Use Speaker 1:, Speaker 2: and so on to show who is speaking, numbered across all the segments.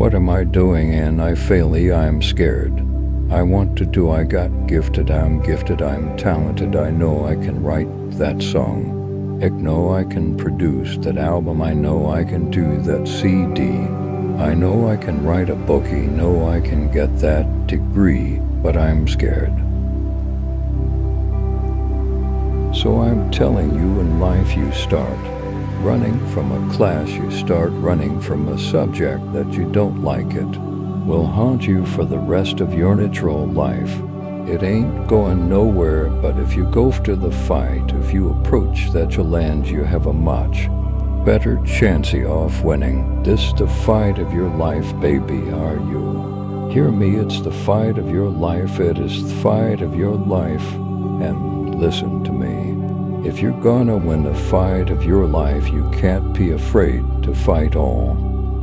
Speaker 1: What am I doing and I fail? I'm scared. I want to do, I got gifted, I'm talented, I know I can write that song. I know I can produce that album, I know I can do that CD. I know I can write a book, I know I can get that degree, but I'm scared. So I'm telling you, in life you start running from a class, you start running from a subject that you don't like. It will haunt you for the rest of your natural life. It ain't going nowhere, but if you go to the fight, if you approach that you'll land, you have a much better chance of winning. This the fight of your life, baby, are you? Hear me, it's the fight of your life, it is the fight of your life. And listen to me. If you're gonna win the fight of your life, you can't be afraid to fight all.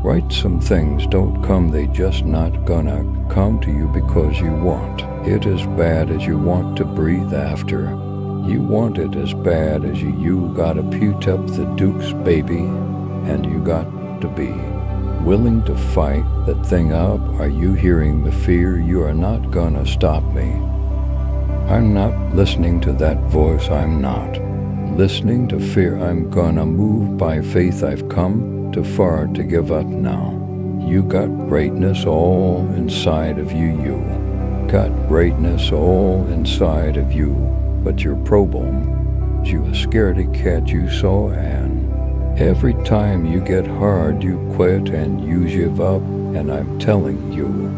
Speaker 1: Right, some things don't come, they just not gonna come to you because you want it as bad as you want to breathe after. You want it as bad as you gotta put up the dukes, baby, and you got to be willing to fight that thing up. Are you hearing the fear? You are not gonna stop me. I'm not listening to that voice, I'm not listening to fear. I'm gonna move by faith. I've come too far to give up now. You got greatness all inside of you. You got greatness all inside of you. But your problem is you a scaredy cat, you saw, and every time you get hard, you quit and you give up. And I'm telling you,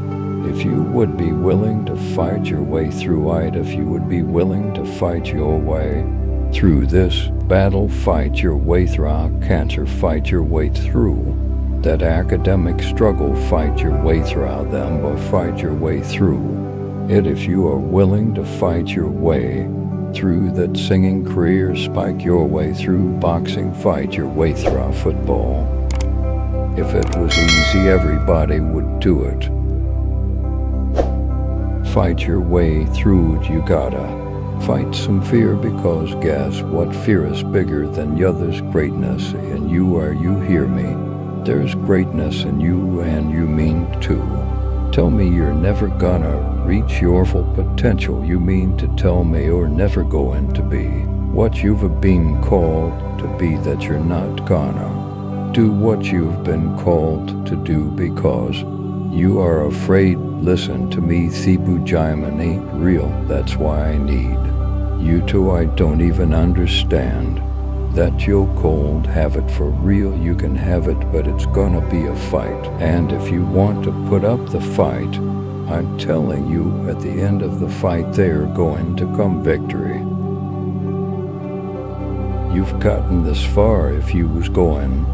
Speaker 1: if you would be willing to fight your way through it, if you would be willing to fight your way through this battle, fight your way through cancer, fight your way through that academic struggle, fight your way through them, or fight your way through it. If you are willing to fight your way through that singing career, spike your way through boxing, fight your way through football. If it was easy, everybody would do it. Fight your way through it, you gotta fight some fear, because guess what? Fear is bigger than the other's greatness in you. Are you hear me? There's greatness in you, and you mean to tell me you're never gonna reach your full potential? You mean to tell me you're never going to be what you've been called to be, that you're not gonna do what you've been called to do because you are afraid? Listen to me, Thibu Jaiman ain't real, that's why I need you to. I don't even understand that you're cold, have it for real, you can have it, but it's gonna be a fight. And if you want to put up the fight, I'm telling you, at the end of the fight, they're going to come victory. You've gotten this far. If you was going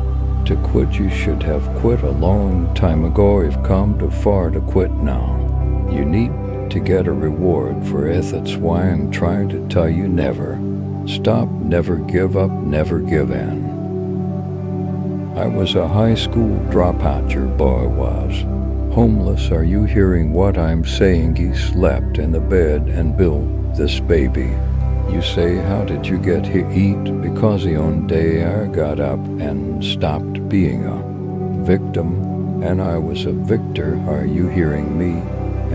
Speaker 1: to quit, you should have quit a long time ago. You've come too far to quit now. You need to get a reward for it. That's why I'm trying to tell you, never stop, never give up, never give in. I was a high school dropout, your boy was homeless. Are you hearing what I'm saying? He slept in the bed and built this baby. You say, how did you get here? Eat, because the own day I got up and stopped being a victim, and I was a victor. Are you hearing me?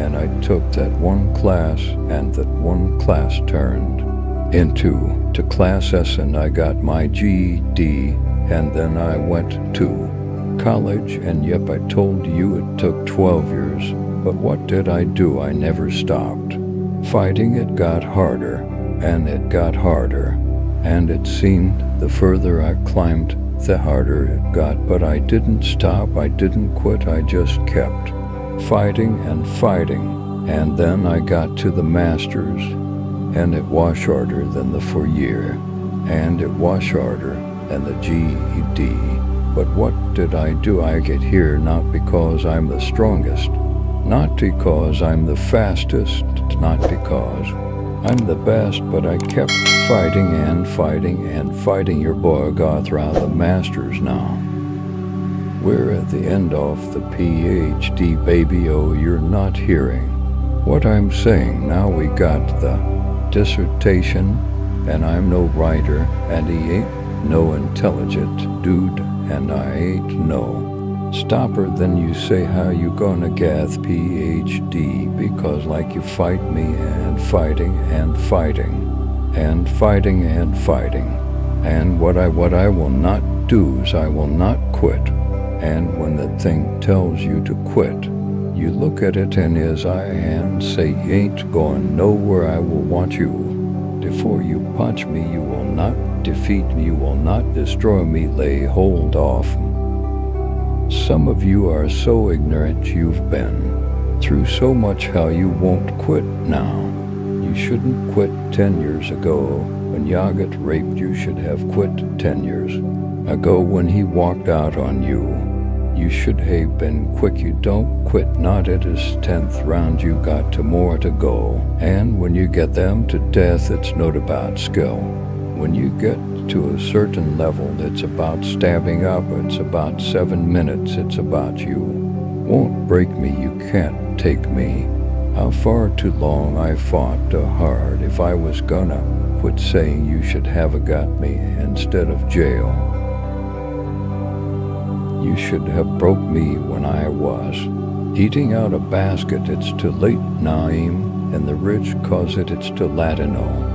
Speaker 1: And I took that one class, and that one class turned into class S, and I got my GED, and then I went to college, and yep, I told you it took 12 years. But what did I do? I never stopped fighting. It got harder, and it got harder, and it seemed the further I climbed, the harder it got. But I didn't stop, I didn't quit, I just kept fighting and fighting. And then I got to the master's, and it was harder than the 4-year, and it was harder than the GED. But what did I do? I get here not because I'm the strongest, not because I'm the fastest, not because I'm the best, but I kept fighting and fighting and fighting. Your boy got through the masters now. We're at the end of the PhD, baby. Oh, you're not hearing what I'm saying. Now we got the dissertation, and I'm no writer, and he ain't no intelligent dude, and I ain't no Stop her, then you say how you gonna get PhD, because like you fight me and fighting and fighting and fighting and fighting. And what I will not do is I will not quit. And when the thing tells you to quit, you look at it in his eye and say, you ain't going nowhere, I will want you. Before you punch me, you will not defeat me, you will not destroy me, lay hold off. Some of you are so ignorant, you've been through so much hell you won't quit now. You shouldn't quit 10 years ago. When Yagat raped, you should have quit 10 years ago when he walked out on you. You should have been quick. You don't quit, not at his 10th round. You got two more to go. And when you get them to death, it's not about skill. When you get to a certain level, it's about stabbing up. It's about 7 minutes. It's about you. Won't break me, you can't take me. How far too long I fought hard. If I was gonna quit saying you should have got me instead of jail. You should have broke me when I was eating out a basket. It's too late, Naim, and the rich cause it's too Latino.